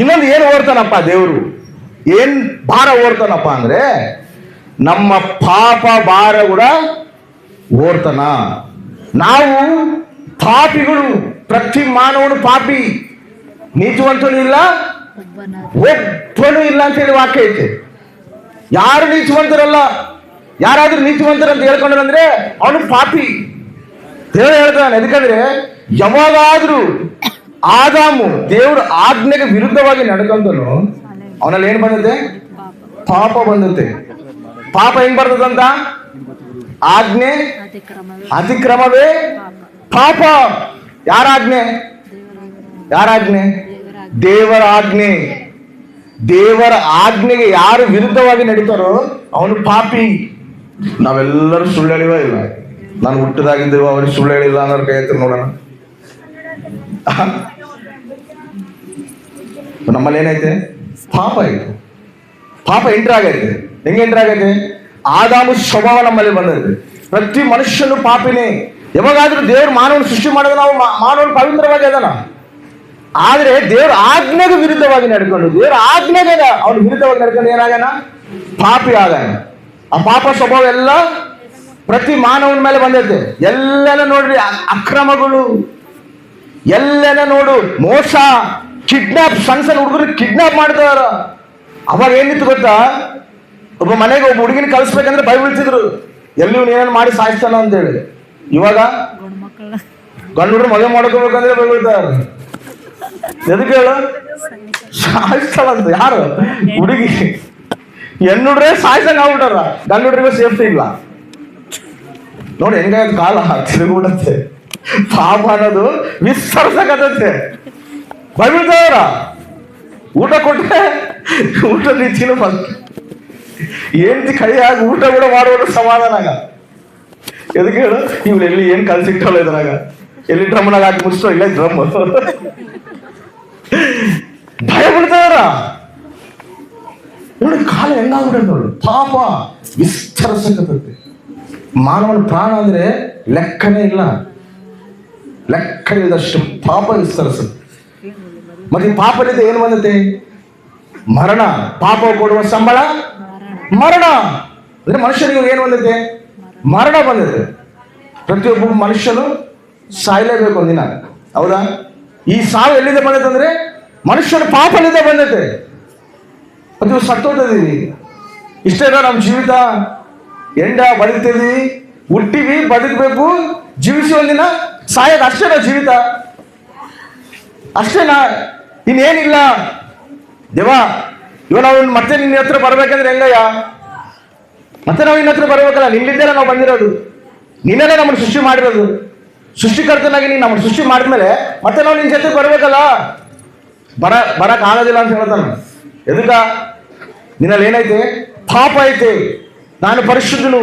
ಇನ್ನೊಂದು ಏನು ಓಡ್ತಾನಪ್ಪ ದೇವರು, ಏನ್ ಭಾರ ಓಡ್ತಾನಪ್ಪ ಅಂದ್ರೆ ನಮ್ಮ ಪಾಪ ಭಾರ ಕೂಡ ಓಡ್ತಾನ. ನಾವು ಪಾಪಿಗಳು, ಪ್ರತಿ ಮಾನವನು ಪಾಪಿ, ನೀತಿವಂತನು ಇಲ್ಲ, ಒಬ್ಬನು ಇಲ್ಲ ಅಂತ ಹೇಳಿ ವಾಕ್ಯ ಐತೆ. ಯಾರು ನೀತಿವಂತರಲ್ಲ. ಯಾರಾದ್ರೂ ನೀತಿವಂತರ ಅಂತ ಹೇಳ್ಕೊಂಡ್ರಂದ್ರೆ ಅವನು ಪಾಪಿ. ದೇವರು ಹೇಳ್ತಾನೆ. ಯಾಕಂದ್ರೆ ಯಾವಾಗಾದ್ರೂ ಆದಾಮು ದೇವ್ರ ಆಜ್ಞೆಗೆ ವಿರುದ್ಧವಾಗಿ ನಡ್ಕೊಂಡನು, ಅವನಲ್ಲಿ ಏನ್ ಬಂದತೆ? ಪಾಪ ಬಂದತೆ. ಪಾಪ ಹೆಂಗ್ ಬರ್ತದಂತ? ಆಜ್ಞೆ ಅತಿಕ್ರಮವೇ ಪಾಪ. ಯಾರಾಜ್ಞೆ? ಯಾರಾಜ್ಞೆ? ದೇವರ ಆಜ್ಞೆ. ದೇವರ ಆಜ್ಞೆಗೆ ಯಾರು ವಿರುದ್ಧವಾಗಿ ನಡೀತಾರೋ ಅವನು ಪಾಪಿ. ನಾವೆಲ್ಲರೂ ಸುಳ್ಳು ಹೇಳಿವ ಇಲ್ಲ? ನಾನು ಹುಟ್ಟದಾಗಿದ್ದೇವ ಅವ್ರಿಗೆ ಸುಳ್ಳು ಹೇಳಿಲ್ಲ ಅನ್ನೋರ್ ಕೈ ಎತ್ತಿ ನೋಡೋಣ. ನಮ್ಮಲ್ಲಿ ಏನೈತೆ? ಪಾಪ ಐತೆ. ಪಾಪ ಎಂಟ್ರ್ ಆಗೈತೆ. ಹೆಂಗೆ ಎಂಟ್ರ್ ಆಗೈತೆ? ಆದಾಮು ಸ್ವಭಾವ ನಮ್ಮಲ್ಲಿ ಬಂದೈತೆ. ಪ್ರತಿ ಮನುಷ್ಯನು ಪಾಪಿನೇ. ಯಾವಾಗಾದ್ರೂ ದೇವ್ರು ಮಾನವನ ಸೃಷ್ಟಿ ಮಾಡೋದು, ನಾವು ಮಾನವನ ಪವಿತ್ರವಾಗಿ ಅದನ. ಆದ್ರೆ ದೇವ್ರ ಆಜ್ಞೆಗೆ ವಿರುದ್ಧವಾಗಿ ನಡ್ಕೊಂಡು, ದೇವ್ರ ಆಜ್ಞೆಗೆ ಅವನು ವಿರುದ್ಧವಾಗಿ ನಡ್ಕೊಂಡು ಏನಾಗಣ? ಪಾಪಿ ಆಗಾನ. ಆ ಪಾಪ ಸ್ವಭಾವ ಎಲ್ಲ ಪ್ರತಿ ಮಾನವನ ಮೇಲೆ ಬಂದೈತೆ. ಎಲ್ಲೆಲ್ಲ ನೋಡ್ರಿ ಅಕ್ರಮಗಳು, ಎಲ್ಲೆಲ್ಲ ನೋಡು ಮೋಸ, ಕಿಡ್ನಾಪ್. ಸಣ್ಣ ಸಣ್ಣ ಹುಡುಗರು ಕಿಡ್ನಾಪ್ ಮಾಡ್ತಾರ. ಅವಾಗ ಏನಿತ್ತು ಗೊತ್ತಾ? ಒಬ್ಬ ಮನೆಗೆ ಒಬ್ಬ ಹುಡುಗಿನ ಕಳಿಸ್ಬೇಕಂದ್ರೆ ಭಯ ಬೀಳ್ತಿದ್ರು, ಎಲ್ಲಿ ಏನೇನು ಮಾಡಿ ಸಾಯಿಸ್ತಾನ ಅಂತ ಹೇಳಿ. ಇವಾಗ ಗಂಡು ಹುಡುಗರು ಮದುವೆ ಮಾಡ್ಕೋಬೇಕಂದ್ರೆ ಭಯ ಬೀಳ್ತಾರ. ಎದಕ್ಕೆ ಹೇಳು? ಸಾಯಿಸ್ತಾಳಂತ. ಯಾರು? ಹುಡುಗಿ. ಹೆಣ್ಣುಡ್ರೆ ಸಾಯ್ಸಂಗ್ ಆಗ್ಬಿಟ್ಟಾರ. ಗಂಡು ಹುಡುಗರಿಗೂ ಸೇಫ್ಟಿ ಇಲ್ಲ ನೋಡಿ. ಹೆಂಗಾಯ್ತು ಕಾಲ ತಿರುಗ್ಬಿಡತ್ತೆ. ಪಾಪ ಅನ್ನೋದು ವಿಸ್ತರಿಸಕತ್ತೆ. ಭಯ ಬೀಳ್ತಾರ. ಊಟ ಕೊಟ್ರೆ ಊಟ ರೀತಿನೂ ಬಂತು. ಏನ್ತಿ ಕೈಯಾಗಿ ಊಟ ಕೂಡ ಮಾಡುವ ಸಮಾಧಾನ ಆಗ. ಎದಕ್ಕೆ ಹೇಳು? ಇವ್ರು ಎಲ್ಲಿ ಏನ್ ಕಲ್ಸಿಟ್ಟಲ್ಲ ಇದ್ರಾಗ, ಎಲ್ಲಿ ಡ್ರಮ್ನಾಗ ಹಾಕಿ ಮುಚ್ಚೋ ಇಲ್ಲ ಡ್ರಮ್. ಭಯ ಬಿಡ್ತಾರ ನೋಡಿ. ಕಾಲ ಹೆಂಗಾಗ್ಬಿಡ ನೋಡು. ಪಾಪ ವಿಸ್ತರಿಸಕತ್ತೆ. ಮಾನವನ ಪ್ರಾಣ ಅಂದ್ರೆ ಲೆಕ್ಕನೇ ಇಲ್ಲ, ಲೆಕ್ಕ ಇಲ್ಲದಷ್ಟು ಪಾಪ ವಿಸ್ತರಿಸುತ್ತೆ. ಮತ್ತೆ ಪಾಪದಿಂದ ಏನು ಬಂದತೆ? ಮರಣ. ಪಾಪ ಕೊಡುವ ಸಂಬಳ ಮರಣ. ಅಂದ್ರೆ ಮನುಷ್ಯನಿಗೆ ಏನು ಬಂದತೆ? ಮರಣ ಬಂದತೆ. ಪ್ರತಿಯೊಬ್ಬ ಮನುಷ್ಯನು ಸಾಯ್ಲೇಬೇಕು ಒಂದಿನ, ಹೌದಾ? ಈ ಸಾವು ಎಲ್ಲಿಂದ ಬಂದೈತೆ ಅಂದ್ರೆ ಮನುಷ್ಯನ ಪಾಪದಿಂದ ಬಂದೈತೆ. ಅದು ಸತ್ತೋದಿದೀವಿ. ಇಷ್ಟೇ ನಮ್ಮ ಜೀವಿತ. ಎಂಡ ಬದುಕ್ತಿದೀವಿ, ಹುಟ್ಟಿವಿ, ಬದುಕಬೇಕು, ಜೀವಿಸಿ ಒಂದಿನ ಸಾಯೋದು. ಅಷ್ಟೇನಾ ಜೀವಿತ? ಅಷ್ಟೇನಾ? ಇನ್ನೇನಿಲ್ಲ. ದೇವಾ, ಇವ ನಾವು ಮತ್ತೆ ನಿನ್ನ ಹತ್ರ ಬರ್ಬೇಕಂದ್ರೆ ಹೆಂಗಯ್ಯ? ಮತ್ತೆ ನಾವು ನಿನ್ನ ಹತ್ರ ಬರ್ಬೇಕಲ್ಲ. ನಿನ್ನಿಂದಲೇ ನಾವು ಬಂದಿರೋದು, ನಿನ್ನೇ ನಮ್ಮನ್ನು ಸೃಷ್ಟಿ ಮಾಡಿರೋದು. ಸೃಷ್ಟಿಕರ್ತನಾಗಿ ನೀನು ನಮ್ಮನ್ನು ಸೃಷ್ಟಿ ಮಾಡಿದ್ಮೇಲೆ ಮತ್ತೆ ನಾವು ನಿನ್ನ ಜೊತೆ ಬರ್ಬೇಕಲ್ಲ. ಬರಕ್ ಆಗೋದಿಲ್ಲ ಅಂತ ಹೇಳ್ತಾನ. ಎದಕ್ಕ? ನಿನ್ನಲ್ಲಿ ಏನೈತೆ? ಪಾಪ ಐತೆ. ನಾನು ಪರಿಶುದ್ಧನು.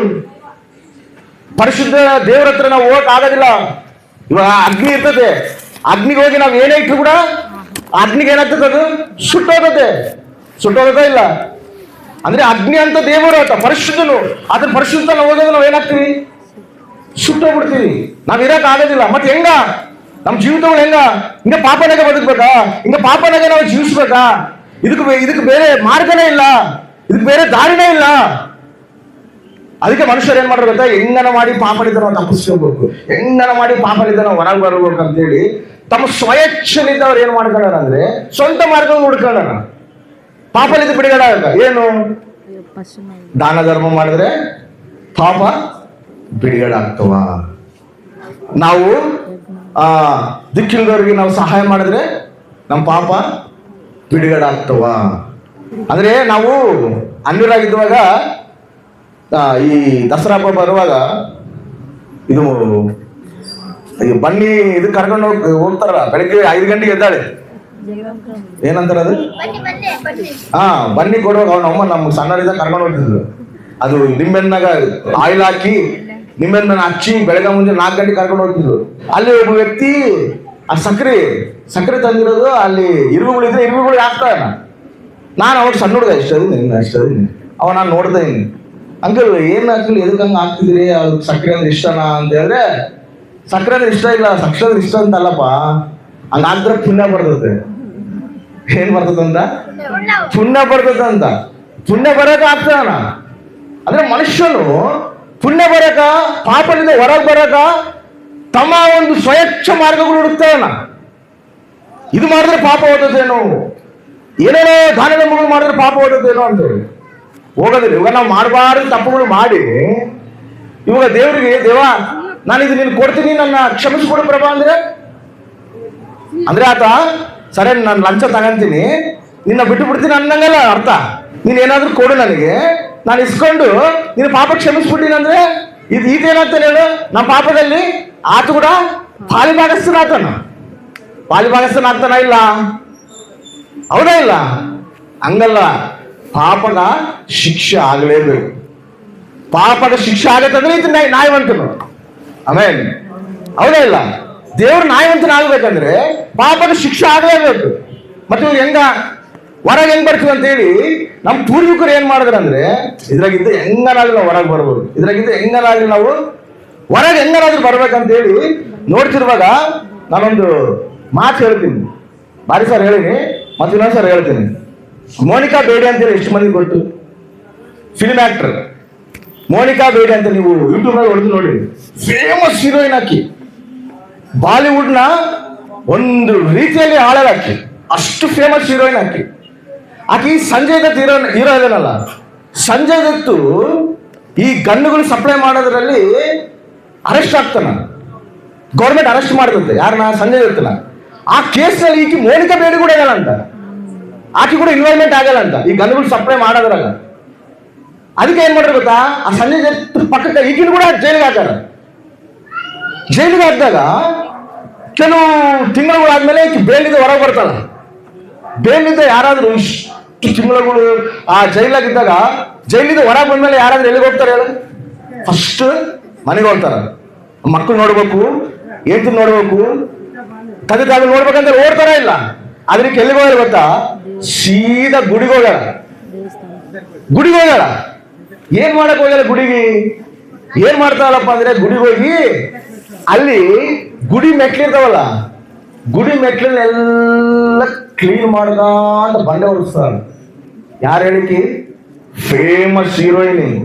ಪರಿಶುದ್ಧ ದೇವ್ರ ಹತ್ರ ನಾವು ಹೋಗಕ್ ಆಗೋದಿಲ್ಲ. ಇವಾಗ ಅಗ್ನಿ ಇರ್ತದೆ. ಅಗ್ನಿಗೆ ಹೋಗಿ ನಾವು ಏನೇ ಇಟ್ರು ಕೂಡ ಅಗ್ನಿಗೆ ಏನಾಗ್ತದೆ? ಅದು ಸುಟ್ಟೋಗತ್ತೆ. ಸುಟ್ಟೋಗತ್ತ ಇಲ್ಲ ಅಂದ್ರೆ ಅಗ್ನಿ ಅಂತ ದೇವರು ಅಂತ ಪರಿಶುದ್ಧನು. ಅದ್ರ ಪರಿಶುದ್ಧ ನಾವು ಹೋದಾಗ ನಾವು ಏನಾಗ್ತೀವಿ? ಸುಟ್ಟೋಗ್ಬಿಡ್ತೀವಿ. ನಾವ್ ಇರಕ್ ಆಗೋದಿಲ್ಲ. ಮತ್ತೆ ಹೆಂಗ ನಮ್ ಜೀವಿತಗಳು? ಹೆಂಗ ಹಿಂಗ ಪಾಪನಾಗೆ ಬದುಕ್ಬೇಕಾ? ಹಿಂಗ ಪಾಪನಾಗೆ ನಾವು ಜೀವಿಸ್ಬೇಕಾ? ಇದಕ್ಕೆ ಬೇರೆ ಮಾರ್ಗನೇ ಇಲ್ಲ, ಇದಕ್ಕೆ ಬೇರೆ ದಾರಿನೇ ಇಲ್ಲ. ಅದಕ್ಕೆ ಮನುಷ್ಯರು ಏನ್ ಮಾಡ್ರು ಗೊತ್ತಾ? ಹೆಂಗನ ಮಾಡಿ ಪಾಪಲಿದ್ದ ನಾವು ತಪ್ಪಿಸ್ಕೋಬೇಕು, ಹೆಂಗನ ಮಾಡಿ ಪಾಪಲಿದ್ದ ನಾವು ಹೊರಗೆ ಬರ್ಬೇಕು ಅಂತೇಳಿ ತಮ್ಮ ಸ್ವಯಚ್ಛನಿಂದ ಅವ್ರು ಏನ್ ಮಾಡ್ಕೊಳ್ಳೋಣ ಅಂದ್ರೆ ಸ್ವಂತ ಮಾರ್ಗವನ್ನು ಹುಡ್ಕೊಳ್ಳೋಣ. ಪಾಪಲಿದ್ದ ಬಿಡುಗಡೆ ಆಗ ಏನು? ದಾನ ಧರ್ಮ ಮಾಡಿದ್ರೆ ಪಾಪ ಬಿಡುಗಡೆ ಆಗ್ತವ. ನಾವು ದಿಕ್ಕಿಲ್ದವ್ರಿಗೆ ನಾವು ಸಹಾಯ ಮಾಡಿದ್ರೆ ನಮ್ಮ ಪಾಪ ಬಿಡುಗಡೆ ಆಗ್ತವ. ಅಂದ್ರೆ ನಾವು ಅನ್ಯರಾಗಿದ್ದಾಗ ಈ ದಸರಾ ಹಬ್ಬ ಬರುವಾಗ ಇದು ಬನ್ನಿ ಇದು ಕರ್ಕೊಂಡು ಹೋಗ್ತಾರ. ಬೆಳಿಗ್ಗೆ 5 ಗಂಟೆಗೆ ಎದ್ದಾಳೆ. ಏನಂತಾರ ಅದು? ಬನ್ನಿ ಕೊಡುವಾಗ ಅವನಮ್ಮ ನಮ್ಮ ಸಣ್ಣರಿಂದ ಕರ್ಕೊಂಡು ಹೋಗ್ತಿದ್ರು. ಅದು ನಿಂಬೆನ್ನಾಗ ಆಯಿಲ್ ಹಾಕಿ ನಿಂಬೆನ್ನ ಹಚ್ಚಿ ಬೆಳಗ್ಗೆ ಮುಂಜೆ 4 ಗಂಟೆಗೆ ಕರ್ಕೊಂಡು ಹೋಗ್ತಿದ್ರು. ಅಲ್ಲಿ ಒಬ್ಬ ವ್ಯಕ್ತಿ ಆ ಸಕ್ಕರೆ ತಂದಿರೋದು ಅಲ್ಲಿ ಇರುವೆಗಳಿದ್ರೆ ಇರುವೆಗಳು ಹಾಕ್ತಾನ. ನಾನು ಅವಾಗ ಸಣ್ಣ ಹುಡುಗ ಇಷ್ಟದೀನಿ ಅವ ನಾನು ನೋಡ್ತಾ ಇದ್ದೀನಿ. ಅಂಕಲ್ ಏನ್ ಹಾಕಲಿ ಎದಕ್ಕೆ ಹಂಗೆ ಹಾಕ್ತಿದ್ರಿ? ಅವ್ರಿಗೆ ಸಕ್ಕರೆ ಅಂದ್ರೆ ಇಷ್ಟನಾ ಅಂತ ಹೇಳಿದ್ರೆ, ಸಕ್ಕರೆ ಅಂದ್ರೆ ಇಷ್ಟ ಇಲ್ಲ, ಸಕ್ಕರೆ ಅಂದ್ರೆ ಇಷ್ಟ ಅಂತ ಅಲ್ಲಪ್ಪ, ಹಂಗ ಹಾಕಿದ್ರೆ ಪುಣ್ಯ ಬರ್ತದೆ. ಏನ್ ಬರ್ತದಂತ? ಪುಣ್ಯ ಬರ್ತದಂತ. ಪುಣ್ಯ ಬರಕ ಆಗ್ತಾನ. ಅಂದ್ರೆ ಮನುಷ್ಯನು ಪುಣ್ಯ ಬರಕ, ಪಾಪದಿಂದ ಹೊರಗೆ ಬರಕ ತಮ್ಮ ಒಂದು ಸ್ವಯಚ್ಛ ಮಾರ್ಗಗಳು ಹುಡುಕ್ತಾನ. ಇದು ಮಾಡಿದ್ರೆ ಪಾಪ ಹೋದದೇನೋ, ಏನೇನೋ ದಾನ ಧರ್ಮಗಳು ಮಾಡಿದ್ರೆ ಪಾಪ ಹೋದದೇನೋ ಅಂತ ಹೋಗೋದಿಲ್ಲ. ಇವಾಗ ನಾವು ಮಾಡಬಾರ್ದು ತಪ್ಪುಗಳು ಮಾಡಿ ಇವಾಗ ದೇವರಿಗೆ, ದೇವ ನಾನು ಇದು ನೀನು ಕೊಡ್ತೀನಿ, ನನ್ನ ಕ್ಷಮಿಸ್ಕೊಡು ಪ್ರಭಾ ಅಂದ್ರೆ ಆತ ಸರಿ ನಾನು ಲಂಚ ತಗೊಂತೀನಿ, ನಿನ್ನ ಬಿಟ್ಟು ಬಿಡ್ತೀನಿ ಅನ್ನಂಗಲ್ಲ ಅರ್ಥ. ನೀನ್ ಏನಾದ್ರೂ ಕೊಡು ನನಗೆ, ನಾನು ಇಸ್ಕೊಂಡು ನೀನು ಪಾಪ ಕ್ಷಮಿಸ್ಬಿಟ್ಟಿನಿ ಅಂದ್ರೆ ಇದು ಈತೇನಾಗ್ತಾನೆ ಹೇಳು, ನಮ್ಮ ಪಾಪದಲ್ಲಿ ಆತ ಕೂಡ ಪಾಲಿಭಾಗಸ್ಥನ ಆಗ್ತಾನ. ಪಾಲಿಭಾಗಸ್ಥನ ಆಗ್ತಾನ ಇಲ್ಲ? ಹೌದಾ ಇಲ್ಲ? ಹಂಗಲ್ಲ. ಪಾಪದ ಶಿಕ್ಷೆ ಆಗಲೇಬೇಕು. ಪಾಪದ ಶಿಕ್ಷೆ ಆಗತ್ತಂದ್ರೆ ಇದು ನ್ಯಾಯವಂತನು. ಆಮೇಲೆ ಹೌದಾ ಇಲ್ಲ? ದೇವ್ರು ನ್ಯಾಯವಂತನ ಆಗ್ಬೇಕಂದ್ರೆ ಪಾಪದ ಶಿಕ್ಷೆ ಆಗಲೇಬೇಕು. ಮತ್ತೆ ಇವ್ರು ಹೊರಗೆ ಹೆಂಗ್ ಬರ್ತೀವಿ ಅಂತ ಹೇಳಿ ನಮ್ಮ ಪೂರ್ವಿಕರು ಏನ್ ಮಾಡಿದ್ರಂದ್ರೆ, ಇದ್ರಾಗಿದ್ದ ಹೆಂಗನಾದ್ರೂ ನಾವು ಹೊರಗೆ ಬರ್ಬೋದು, ಇದ್ರಾಗಿದ್ದ ಹೆಂಗನಾದ್ರೂ ನಾವು ಹೊರಗೆ ಹೆಂಗನಾದ್ರೂ ಬರ್ಬೇಕಂತ ಹೇಳಿ ನೋಡ್ತಿರುವಾಗ ನಾನೊಂದು ಮಾತು ಹೇಳ್ತೀನಿ. ಬಾರಿ ಸರ್ ಹೇಳಿನಿ, ಮತ್ತೆ ಇನ್ನೊಂದ್ಸರ್ ಹೇಳ್ತೀನಿ. ಮೋನಿಕಾ ಬೇಡಿ ಅಂತೇಳಿ ಎಷ್ಟು ಮಂದಿ ಗೊತ್ತು? ಫಿಲ್ಮ್ ಆಕ್ಟರ್ ಮೋನಿಕಾ ಬೇಡಿ ಅಂತ ನೀವು ಯೂಟ್ಯೂಬ್ ನಲ್ಲಿ ಹೊಡೆದು ನೋಡಿ. ಫೇಮಸ್ ಹೀರೋಯಿನ್ ಆಕಿ, ಬಾಲಿವುಡ್ ನ ಒಂದು ರೀತಿಯಲ್ಲಿ ಹಾಳಾಕಿ, ಅಷ್ಟು ಫೇಮಸ್ ಹೀರೋಯಿನ್ ಆಕಿ. ಆಕಿ ಸಂಜಯ್ ದತ್ ಹೀರೋ ಇದನಲ್ಲ, ಸಂಜಯ್ ದತ್ ಈ ಗನ್ನುಗಳು ಸಪ್ಲೈ ಮಾಡೋದ್ರಲ್ಲಿ ಅರೆಸ್ಟ್ ಆಗ್ತಾನ. ಗೌರ್ಮೆಂಟ್ ಅರೆಸ್ಟ್ ಮಾಡ್ತಂತೆ ಯಾರನ್ನ? ಸಂಜಯ್ ದತ್ನ. ಆ ಕೇಸ್ ನಲ್ಲಿ ಈಕಿ ಮೋನಿಕಾ ಬೇಡಿ ಕೂಡ ಆಗಲ್ಲ ಅಂತ, ಆಕಿ ಕೂಡ ಇನ್ವಾಲ್ವ್ಮೆಂಟ್ ಆಗಲ್ಲ ಅಂತ ಈ ಗನ್ನುಗಳು ಸಪ್ಲೈ ಮಾಡೋದ್ರಾಗ. ಅದಕ್ಕೆ ಏನ್ ಮಾಡ್ರಿ ಗೊತ್ತಾ, ಆ ಸಂಜಯ್ ದತ್ ಪಕ್ಕಕ್ಕೆ ಈಗಿನ ಕೂಡ ಜೈಲಿಗೆ ಹಾಕಾರ. ಜೈಲಿಗೆ ಹಾಕಿದಾಗ ಕೆಲವು ತಿಂಗಳುಗಳಾದ್ಮೇಲೆ ಬೇಲಿಂದ ಹೊರಗೆ ಬರ್ತಾಳ. ಬೇಲಿಂದ ಯಾರಾದ್ರೂ ಇಷ್ಟು ತಿಂಗಳುಗಳು ಆ ಜೈಲಾಗಿದ್ದಾಗ, ಜೈಲಿಂದ ಹೊರಗೆ ಬಂದ್ಮೇಲೆ ಯಾರಾದ್ರೂ ಎಲ್ಲಿಗೆ ಹೋಗ್ತಾರೆ ಹೇಳು? ಫಸ್ಟ್ ಮನೆಗೆ ಹೋಗ್ತಾರ. ಮಕ್ಕಳು ನೋಡ್ಬೇಕು, ಹೆಂಡತಿ ನೋಡ್ಬೇಕು, ತಂದೆ ತಾಯಿ ನೋಡ್ಬೇಕಂತ ಓಡ್ತಾರ ಇಲ್ಲ. ಅದಕ್ಕೆ ಎಲ್ಲಿಗೆ ಹೋಗಲ್ಲ ಗೊತ್ತಾ? ಸೀದಾ ಗುಡಿಗೆ ಹೋಗ್ಯಾಳ. ಗುಡಿಗೆ ಹೋಗ್ಯಾಳ. ಏನ್ ಮಾಡಕ್ ಹೋಗ್ಯಾಳ ಗುಡಿಗೆ? ಏನ್ ಮಾಡ್ತಾಳಪ್ಪ ಅಂದ್ರೆ, ಗುಡಿಗೆ ಹೋಗಿ ಅಲ್ಲಿ ಗುಡಿ ಮೆಟ್ಲಿರ್ತಾವಲ್ಲ, ಗುಡಿ ಮೆಟ್ಲನ್ನೆಲ್ಲ ಕ್ಲೀನ್ ಮಾಡ್ದ ಅಂತ ಬಂಡೆ ಹೊಡಿಸ್ತಾಳ. ಯಾರು ಹೇಳಿಕೆ? Famous heroine.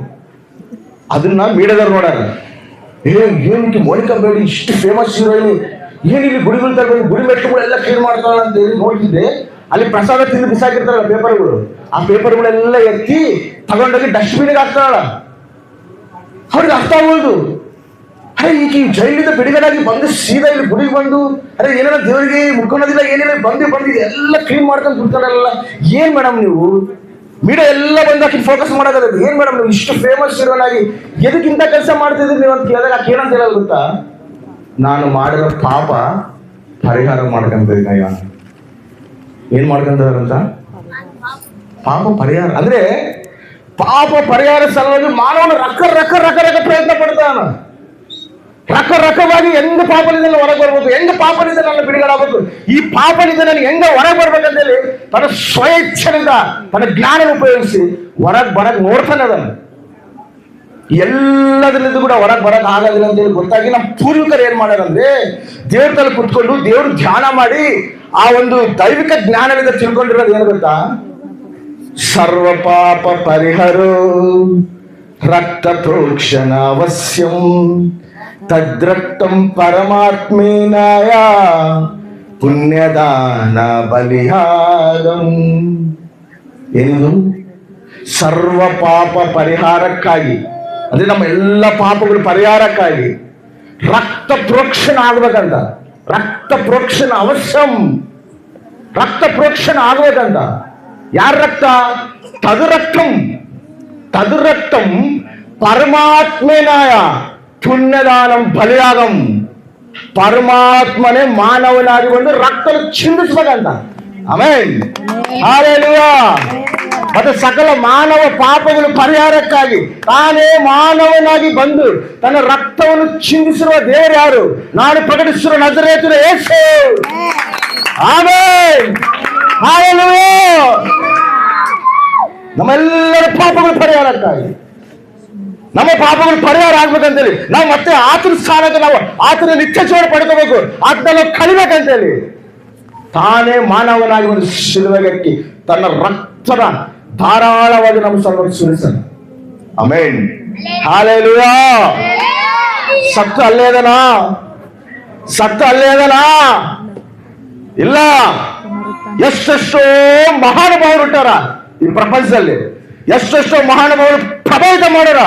ಅದನ್ನ ಮೀಡಿಯಾದವ್ರು ನೋಡ್ಯಾರ. ಏನಕ್ಕೆ ಮೋನಿಕಾ ಬೇಡಿ ಇಷ್ಟು ಫೇಮಸ್ ಹೀರೋಯಿನ್, ಏನಿಲ್ಲಿ ಗುಡಿಗಳು ತಗೊಂಡು ಗುಡಿ ಮೆಟ್ಲುಗಳೆಲ್ಲ ಕ್ಲೀನ್ ಮಾಡ್ತಾಳ ಅಂತ ಹೇಳಿ ನೋಡ್ತಿದ್ದೆ. ಅಲ್ಲಿ ಪ್ರಸಾದ ತಿಂದು ಬಿಸಾಕಿರ್ತಾರಲ್ಲ ಪೇಪರ್ಗಳು, ಆ ಪೇಪರ್ಗಳೆಲ್ಲ ಎತ್ತಿ ತಗೊಂಡೋಗಿ ಡಸ್ಟ್ಬಿನ್ಗೆ ಹಾಕ್ತಾಳ. ಅವ್ರಿಗೆ ಅರ್ಥ ಆಗೋದು, ಅರೆ ಈಗ ಜೈಲಿಂದ ಬಿಡುಗಡೆಯಾಗಿ ಬಂದು ಸೀದಾ ಇಲ್ಲಿ ಗುಡಿಗೆ ಬಂದು, ಅರೆ ಏನಾರ ದೇವರಿಗೆ ಮುಕ್ಕೊಳೋದಿಲ್ಲ, ಏನೇನ ಬಂದು ಎಲ್ಲ ಕ್ಲೀನ್ ಮಾಡ್ಕೊಂಡು ಬಿಡ್ತಾರಲ್ಲ. ಏನ್ ಮೇಡಮ್ ನೀವು ಮೀಡಿಯಾ ಎಲ್ಲ ಬಂದು ಆಕಿ ಫೋಕಸ್ ಮಾಡೋದ? ಏನ್ ಮೇಡಮ್ ನೀವು ಇಷ್ಟು ಫೇಮಸ್ ಹೀರೋನ್ ಆಗಿ ಎದಕ್ಕಿಂತ ಕೆಲಸ ಮಾಡ್ತಿದ್ರಿ ನೀವು ಅಂತ ಕೇಳಿದಾಗ ಆಕೆ ಏನಂತ ಹೇಳೋದು ಗೊತ್ತಾ? ನಾನು ಮಾಡಿರೋ ಪಾಪ ಪರಿಹಾರ ಮಾಡ್ಕೊಂತಿದ್ದೀನಯ್ಯ. ಏನ್ ಮಾಡ್ಕೊಂತಾರಂತ? ಪಾಪ ಪರಿಹಾರ. ಅಂದ್ರೆ ಪಾಪ ಪರಿಹಾರ ಸಲುವಾಗಿ ಮಾನವನ ರಕ್ಕ ಪ್ರಯತ್ನ ಪಡ್ತಾನ. ರಕವಾಗಿ ಹೆಂಗ ಪಾಪದಿಂದ ಹೊರಗೆ ಬರ್ಬೇಕು, ಹೆಂಗ ಪಾಪದಿಂದ ನನ್ನ ಬಿಡುಗಡೆ ಆಗ್ಬೇಕು, ಈ ಪಾಪದಿಂದ ನನಗೆ ಹೆಂಗ ಹೊರಗೆ ಬರ್ಬೇಕಂತೇಳಿ ತನ್ನ ಸ್ವಇಚ್ಛೆಯಿಂದ ತನ್ನ ಜ್ಞಾನ ಉಪಯೋಗಿಸಿ ಹೊರಗೆ ನೋಡ್ತಾನೆ. ಅದನ್ನು ಎಲ್ಲದರಿಂದ ಕೂಡ ಹೊರಗೆ ಬರಕ್ ಆಗೋದಿಲ್ಲ ಅಂತೇಳಿ ಗೊತ್ತಾಗಿ ನಮ್ಮ ಪೂರ್ವಿಕರು ಏನ್ ಮಾಡ್ಯಾರಂದ್ರೆ, ದೇವ್ರ ತಲೆ ಕುತ್ಕೊಂಡು ದೇವ್ರ ಧ್ಯಾನ ಮಾಡಿ ಆ ಒಂದು ದೈವಿಕ ಜ್ಞಾನದಿಂದ ತಿಳ್ಕೊಂಡಿರೋದು ಏನು ಗೊತ್ತಾ? ಸರ್ವ ಪಾಪ ಪರಿಹರೋ ರಕ್ತ ಪ್ರೋಕ್ಷಣ ಅವಶ್ಯಂ ತದ್ರಕ್ತಂ ಪರಮಾತ್ಮೇನಾಯ ಪುಣ್ಯದಾನ ಬಲಿಹಾರಂ. ಏನು? ಸರ್ವ ಪಾಪ ಪರಿಹಾರಕ್ಕಾಗಿ, ಅಂದ್ರೆ ನಮ್ಮ ಎಲ್ಲ ಪಾಪಗಳು ಪರಿಹಾರಕ್ಕಾಗಿ ರಕ್ತ ಪ್ರೋಕ್ಷಣ ಆಗ್ಬೇಕಂತ. ರಕ್ತ ಪ್ರೋಕ್ಷಣ ಅವಶ್ಯಂ, ರಕ್ತ ಪ್ರೋಕ್ಷಣ ಆಗ್ಬೇಕಂತ. ಯಾರ ರಕ್ತ? ತದುರಕ್ತಂ ಪರಮಾತ್ಮೇನಾಯ ಪುಣ್ಯದಾನಂ ಬಲಿಯಾಗಂ. ಪರಮಾತ್ಮನೇ ಮಾನವನಾಗಿ ಬಂದು ರಕ್ತ ಚಿಂದಿಸ್ಬೇಕಂತ. ಆಮೇಲೆ ಹಾಲೆಲೂಯಾ. ಮತ್ತೆ ಸಕಲ ಮಾನವ ಪಾಪಗಳು ಪರಿಹಾರಕ್ಕಾಗಿ ತಾನೇ ಮಾನವನಾಗಿ ಬಂದು ತನ್ನ ರಕ್ತವನ್ನು ಚಿಂದಿಸಿರುವ ದೇವರು ಯಾರು? ನಾನು ಪ್ರಕಟಿಸಿರುವ ನಜರೇತಿನ ಯೇಸು. ಆಮೆನ್. ಹಾಲೆಲೂಯಾ. ನಮ್ಮೆಲ್ಲರ ಪಾಪಗಳು ಪರಿಹಾರಕ್ಕಾಗಿ, ನಮ್ಮ ಪಾಪಗಳು ಪರಿಹಾರ ಆಗ್ಬೇಕಂತೇಳಿ ನಾವು ಮತ್ತೆ ಆತನ ಸ್ಥಾನಕ್ಕೆ ನಾವು ಆತನ ನಿತ್ಯ ಜೀವನ ಪಡ್ಕೋಬೇಕು, ಆತನ ನಾವು ಕಳಿಬೇಕಂತೇಳಿ ತಾನೇ ಮಾನವನಾಗಿ ಒಂದು ಶಿಲುವೆಗಟ್ಟಿ ತನ್ನ ರಕ್ತದ ಧಾರಾಳವಾಗಿ ನಮ್ಮ ಸಲುವಾಗಿ ಸುರಿಸನ. ಆಮೆನ್. ಹಲ್ಲೆಲೂಯಾ. ಸತ್ತ ಅಲ್ಲೇ ಅದನಾ? ಸತ್ತ ಅಲ್ಲೇ ಅದನಾ? ಇಲ್ಲ. ಎಷ್ಟೆಷ್ಟೋ ಮಹಾನುಭಾವರು ಹುಟ್ಟಾರ ಈ ಪ್ರಪಂಚದಲ್ಲಿ. ಎಷ್ಟೆಷ್ಟೋ ಮಹಾನುಭಾವರು ಪ್ರಭಾವಿತ ಮಾಡ್ಯಾರ.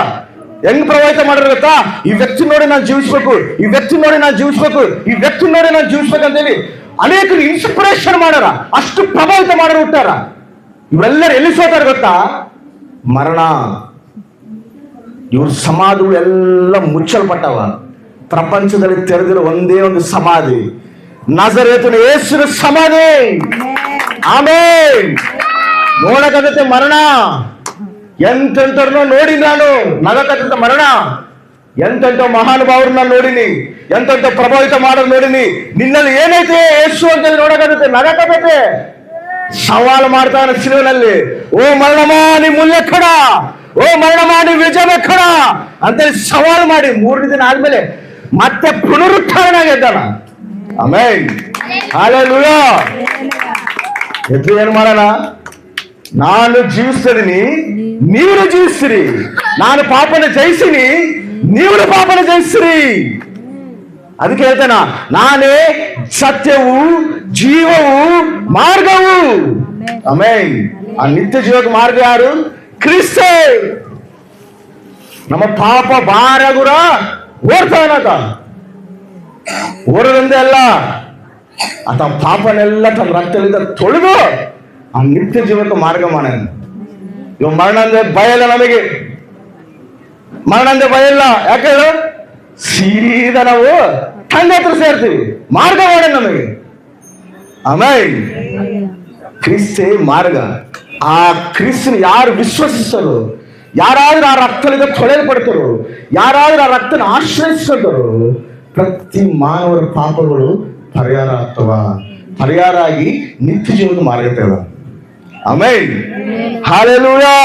ಹೆಂಗ್ ಪ್ರಭಾವಿತ ಮಾಡ್ಯಾರ ಗೊತ್ತಾ? ಈ ವ್ಯಕ್ತಿ ನೋಡಿ ನಾನು ಜೀವಿಸ್ಬೇಕು, ಈ ವ್ಯಕ್ತಿ ನೋಡಿ ನಾನು ಜೀವಿಸ್ಬೇಕು, ಈ ವ್ಯಕ್ತಿ ನೋಡಿ ನಾನು ಜೀವಿಸ್ಬೇಕಂತೇಳಿ ಅನೇಕರು ಇನ್ಸ್ಪಿರೇಷನ್ ಮಾಡ್ಯಾರ. ಅಷ್ಟು ಪ್ರಭಾವಿತ ಮಾಡ್ಯಾರ ಹುಟ್ಟಾರ. ಇವರೆಲ್ಲರೂ ಎಲ್ಲಿ ಸೋತಾರ ಗೊತ್ತಾ? ಮರಣ. ಇವ್ರ ಸಮಾಧಿಗಳು ಎಲ್ಲ ಮುಚ್ಚಲ್ಪಟ್ಟವ. ಪ್ರಪಂಚದಲ್ಲಿ ತೆರೆದಿರೋ ಒಂದೇ ಒಂದು ಸಮಾಧಿ, ನಜರೇತಿನ ಯೇಸುವಿನ ಸಮಾಧಿ. ಆಮೆನ್. ನೋಡಕತ್ತೆ ಮರಣ. ಎಂತೆಂತರ್ನೋ ನೋಡಿ ನಾನು, ನಗಕತ್ತ ಮರಣ. ಎಂತೆಂತ ಮಹಾನುಭಾವ್ರನ್ನ ನೋಡಿನಿ, ಎಂತೆಂತ ಪ್ರಭಾವಿತ ಮಾಡೋದು ನೋಡಿನಿ. ನಿನ್ನಲ್ಲಿ ಏನೈತೆ ಯೇಸು ಅಂತ ನೋಡಕತ್ತೆ, ನಗಕತ್ತೆ. ಸವಾಲು ಮಾಡ್ತಾನೆ ಶಿಲುವಿನಲ್ಲಿ, ಓ ಮರಣಮಾ ನೀ ಮುಲ್ಲೆಕ್ಕಡ, ಓ ಮರಣಮಾ ನೀ ವಿಜಯವೆಕ್ಕಡ ಅಂತೇಳಿ ಸವಾಲು ಮಾಡಿ 3 ದಿನ ಆದ್ಮೇಲೆ ಮತ್ತೆ ಪುನರುತ್ಥಾನ ಆಗಿದ್ದಾನ. ಆಮೆನ್. ಹಲ್ಲೆಲೂಯಾ. ಎದ್ದು ಏನ್ ಮಾಡೋಣ? ನಾನು ಜೀವಿಸ್ತಿದ್ದೀನಿ, ನೀವು ಜೀವಿಸ್ತೀರಿ. ನಾನು ಪಾಪನ ಜಯಿಸಿನಿ, ನೀವು ಪಾಪನ ಜಯಿಸ್ತೀರಿ. ಅದಕ್ಕೆ ಹೇಳ್ತೇನ, ನಾನೇ ಸತ್ಯವು ಜೀವವು ಮಾರ್ಗವು. ಆಮೆನ್. ಆ ನಿತ್ಯ ಜೀವಕ್ಕೆ ಮಾರ್ಗ ಯಾರು? ಕ್ರಿಸ್ತ. ನಮ್ಮ ಪಾಪ ಭಾರಗುರ ಓಡ್ತಾವನಾತ. ಓಡದಂತೆ ಅಲ್ಲ, ಆತ ಪಾಪನೆಲ್ಲ ತನ್ನ ರಕ್ತದಿಂದ ತೊಳೆದು ಆ ನಿತ್ಯ ಜೀವಕ್ಕೆ ಮಾರ್ಗ ಮಾಡ್ಯಾನ. ಇವ ಮರಣ ಅಂದ್ರೆ ಭಯ ಇಲ್ಲ ನಮಗೆ. ಮರಣ ಅಂದ್ರೆ ಭಯ ಇಲ್ಲ. ಯಾಕೆ ಹೇಳು? ಸೀದಾ ನಾವು ತಂದೆ ಹತ್ರ ಸೇರ್ತೀವಿ. ಮಾರ್ಗ ಮಾಡ ನಮಗೆ. ಆಮೆನ್. ಕ್ರಿಸ್ತೇ ಮಾರ್ಗ. ಆ ಕ್ರಿಸ್ತನ ಯಾರು ವಿಶ್ವಸಿಸಲು, ಯಾರಾದ್ರೂ ಆ ರಕ್ತದಿಂದ ತೊಳೆಯಲ್ಪಡ್ತಾರೋ, ಯಾರಾದ್ರೂ ಆ ರಕ್ತನ ಆಶ್ರಯಿಸಿದರು, ಪ್ರತಿ ಮಾನವರ ಪಾಪಗಳು ಪರಿಹಾರ ಆಗ್ತವ. ಪರಿಹಾರ ಆಗಿ ನಿತ್ಯ ಜೀವನ ಮಾರ್ಗ. ಆಮೆನ್. ಹಲ್ಲೆಲೂಯಾ.